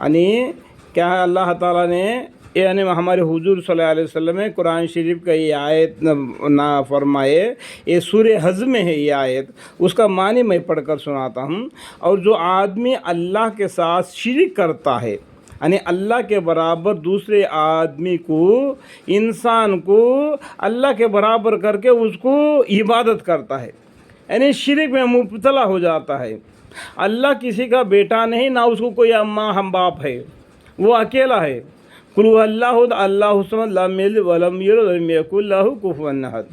यानी क्या है, अल्लाह ताला ने यानी हमारे हुजूर सल्लल्लाहु अलैहि वसल्लम ने कुरान शरीफ का ये आयत ना फरमाए, ये सूरह हज में है ये आयत, उसका मानी मैं पढ़कर सुनाता हूँ। और जो आदमी अल्लाह के साथ शिरक करता है, यानी अल्लाह के बराबर दूसरे आदमी को, इंसान को अल्लाह के बराबर करके उसको इबादत करता है, यानी शिरक में मुब्तला हो जाता है। अल्लाह किसी का बेटा नहीं, ना उसको कोई अम्मा हम बाप है, वो अकेला है। कुल अल्लाहु अल्लाहु समद लम यलिद वलम यूलद वलम यकुल लहु कुफुवन अहद।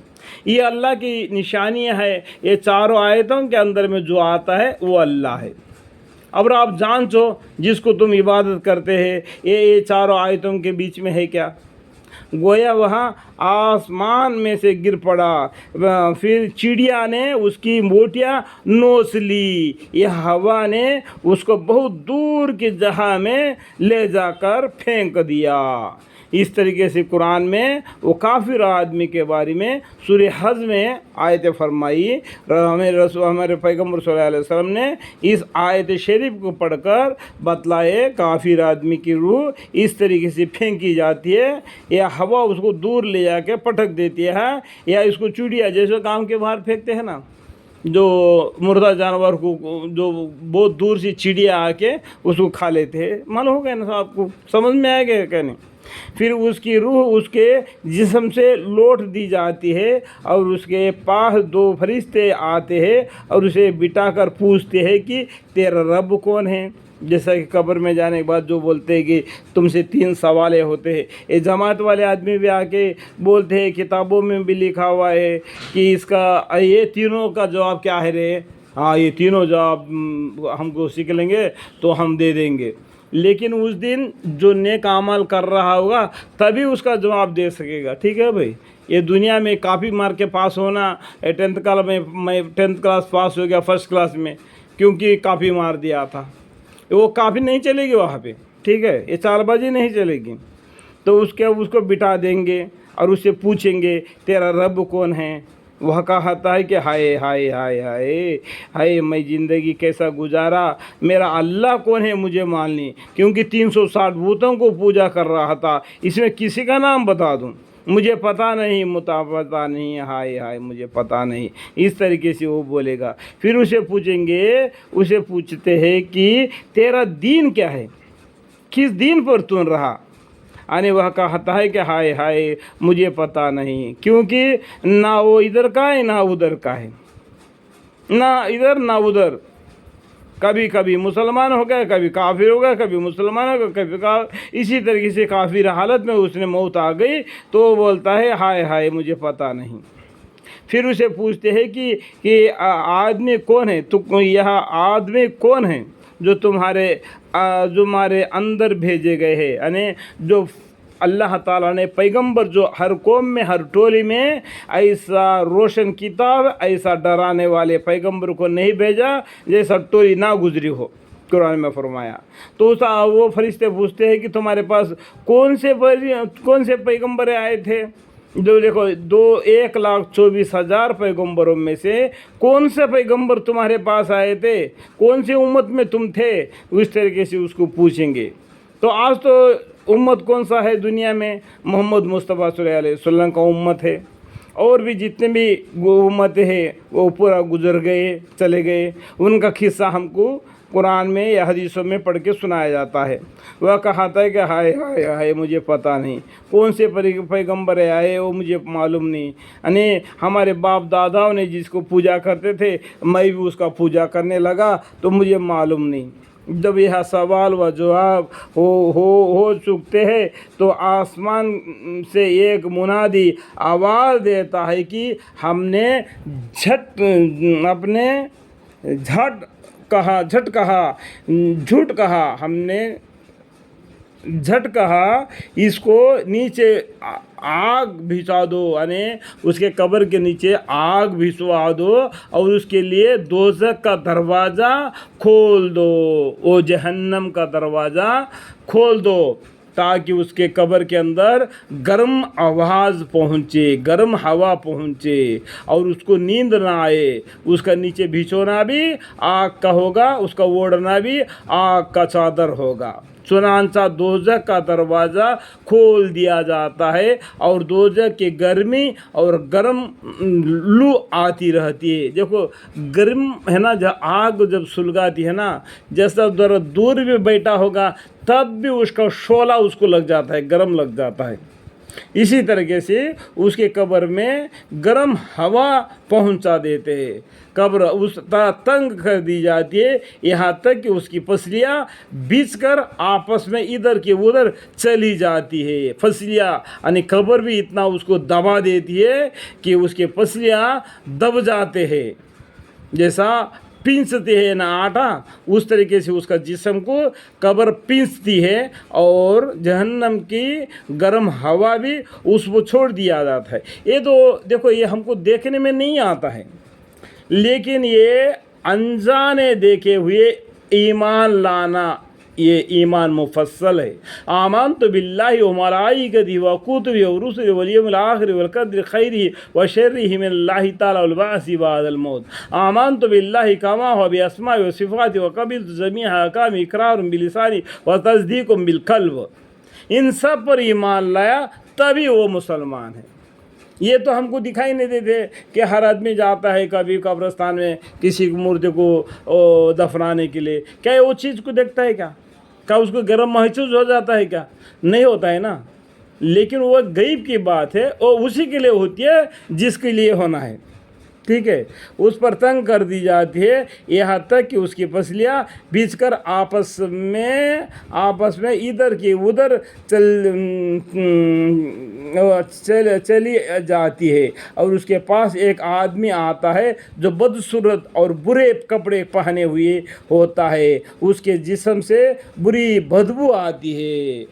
ये अल्लाह की निशानियाँ है। ये चारों आयतों के अंदर में जो आता है वो अल्लाह है। अब आप जांचो जिसको तुम इबादत करते हैं, ये चारों आयतों के बीच में है क्या? गोया वहाँ आसमान में से गिर पड़ा, फिर चिड़िया ने उसकी मोटियाँ नोच ली, यह हवा ने उसको बहुत दूर की जगह में ले जाकर फेंक दिया। इस तरीके से कुरान में वो काफिर आदमी के बारे में सूरह हज में आयत फरमाई। हमारे पैगम्बर सल्लल्लाहु अलैहि वसल्लम ने इस आयत शरीफ को पढ़कर बतलाए, काफिर आदमी की रूह इस तरीके से फेंकी जाती है, या हवा उसको दूर ले जाके पटक देती है, या इसको चिड़िया जैसे गाँव के बाहर फेंकते हैं ना, जो मुर्दा जानवर को, जो बहुत दूर से चिड़िया आके उसको खा लेते हैं। मालूम हो गया ना, आपको समझ में आएगा क्या नहीं? फिर उसकी रूह उसके जिस्म से लौट दी जाती है और उसके पास दो फरिश्ते आते हैं और उसे बिठाकर पूछते हैं कि तेरा रब कौन है। जैसा कि कब्र में जाने के बाद जो बोलते हैं कि तुमसे 3 सवाल होते हैं। ये जमात वाले आदमी भी आके बोलते हैं, किताबों में भी लिखा हुआ है कि इसका ये तीनों का जवाब क्या है रे? हाँ, ये तीनों जवाब हमको सीख लेंगे तो हम दे देंगे। लेकिन उस दिन जो नेक अमल कर रहा होगा तभी उसका जवाब दे सकेगा। ठीक है भाई, ये दुनिया में काफ़ी मार के पास होना, 10th क्लास में मैं 10th क्लास पास हो गया फर्स्ट क्लास में, क्योंकि काफ़ी मार दिया था, वो काफ़ी नहीं चलेगी वहाँ पे। ठीक है, ये चालबाजी नहीं चलेगी। तो उसको बिठा देंगे और उससे पूछेंगे तेरा रब कौन है। वह कहता है कि हाय हाय हाय हाय हाय, मैं ज़िंदगी कैसा गुजारा, मेरा अल्लाह कौन है मुझे मालूम, क्योंकि 360 भूतों को पूजा कर रहा था, इसमें किसी का नाम बता दूं, मुझे पता नहीं, पता नहीं, हाय हाय मुझे पता नहीं। इस तरीके से वो बोलेगा। फिर उसे पूछते हैं कि तेरा दीन क्या है, किस दीन पर तू रहा। आने वह कहता है कि हाय हाय मुझे पता नहीं, क्योंकि ना वो इधर का है ना उधर का है, ना इधर ना उधर, कभी कभी मुसलमान हो गया, कभी काफिर हो गया, कभी मुसलमान हो गया, कभी इसी तरीके से काफिर हालत में उसने मौत आ गई तो वो बोलता है हाय हाय मुझे पता नहीं। फिर उसे पूछते हैं कि आदमी कौन है, तो यह आदमी कौन है जो तुम्हारे अंदर भेजे गए हैं, यानी जो अल्लाह ताला ने पैगंबर जो हर कौम में हर टोली में ऐसा रोशन किताब, ऐसा डराने वाले पैगंबर को नहीं भेजा जैसा टोली ना गुजरी हो, कुरान में फरमाया। तो वो फरिश्ते पूछते हैं कि तुम्हारे पास कौन से पैगंबर आए थे। जो देखो 1,24,000 पैगंबरों में से कौन से पैगंबर तुम्हारे पास आए थे, कौन सी उम्मत में तुम थे, उस तरीके से उसको पूछेंगे। तो आज तो उम्मत कौन सा है दुनिया में, मोहम्मद मुस्तफ़ा सल्लल्लाहु अलैहि वसल्लम का उम्मत है, और भी जितने भी उम्मतें हैं वो पूरा गुजर गए, चले गए। उनका किस्सा हमको कुरान में या हदीसों में पढ़ के सुनाया जाता है। वह कहता है कि हाय हाय हाय मुझे पता नहीं, कौन से पैगंबर आए वो मुझे मालूम नहीं। यानी हमारे बाप दादाओं ने जिसको पूजा करते थे मैं भी उसका पूजा करने लगा तो मुझे मालूम नहीं। जब यह सवाल व जवाब हो चुकते हैं तो आसमान से एक मुनादी आवाज़ देता है कि हमने झूठ कहा, हमने झट कहा, इसको नीचे आग भिजवा दो, यानी उसके कब्र के नीचे आग भिजवा दो और उसके लिए दोज़ख का दरवाज़ा खोल दो, वो जहन्नम का दरवाज़ा खोल दो, ताकि उसके कब्र के अंदर गर्म आवाज़ पहुँचे, गर्म हवा पहुँचे और उसको नींद ना आए। उसका नीचे बिछोना भी आग का होगा, उसका ओढ़ना भी आग का चादर होगा। चुनांचा दोज़ख का दरवाज़ा खोल दिया जाता है और दोज़ख की गर्मी और गर्म लू आती रहती है। देखो गर्म है ना, जब आग जब सुलगाती है ना, जैसा ज़रा दूर भी बैठा होगा तब भी उसका शोला उसको लग जाता है, गर्म लग जाता है। इसी तरीके से उसके कब्र में गर्म हवा पहुंचा देते हैं। कब्र उस तरह तंग कर दी जाती है यहाँ तक कि उसकी पसलियाँ बीच कर आपस में इधर के उधर चली जाती है। फसलियाँ यानी कब्र भी इतना उसको दबा देती है कि उसके पसलियाँ दब जाते हैं। जैसा पींचते हैं ना आटा, उस तरीके से उसका जिस्म को कब्र पींचती है और जहन्नम की गर्म हवा भी उसको छोड़ दिया जाता है। ये तो देखो ये हमको देखने में नहीं आता है, लेकिन ये अनजाने देखे हुए ईमान लाना, ये ईमान मुफस्सल है। आमनतु बिल्लाहि व मलाइकतिहि व कुतुबिहि व रुसुलिहि वल यौमिल आखिर वल क़द्रि खैरिहि व शर्रिहि मिनल्लाहि तआला वल बअसि बअदल मौत। आमनतु बिल्लाहि कमा हुवा बि अस्माइहि व सिफ़ातिहि व क़बिलतु जमीअ अहकामिहि इक़रारुन बिलिसानि व तस्दीक़ुन बिल क़ल्ब। इन सब पर ईमान लाया तभी वो मुसलमान है। ये तो हमको दिखाई नहीं देते कि हर आदमी जाता है कभी कब्रिस्तान में किसी मुर्दे को दफनाने के लिए, क्या वो चीज़ को देखता है क्या उसको गर्म महसूस हो जाता है क्या? नहीं होता है ना। लेकिन वो गैब की बात है, वो उसी के लिए होती है जिसके लिए होना है। ठीक है, उस पर तंग कर दी जाती है यहाँ तक कि उसकी पसलियाँ बीच कर आपस में इधर की उधर चली जाती है। और उसके पास एक आदमी आता है जो बदसूरत और बुरे कपड़े पहने हुए होता है, उसके जिस्म से बुरी बदबू आती है।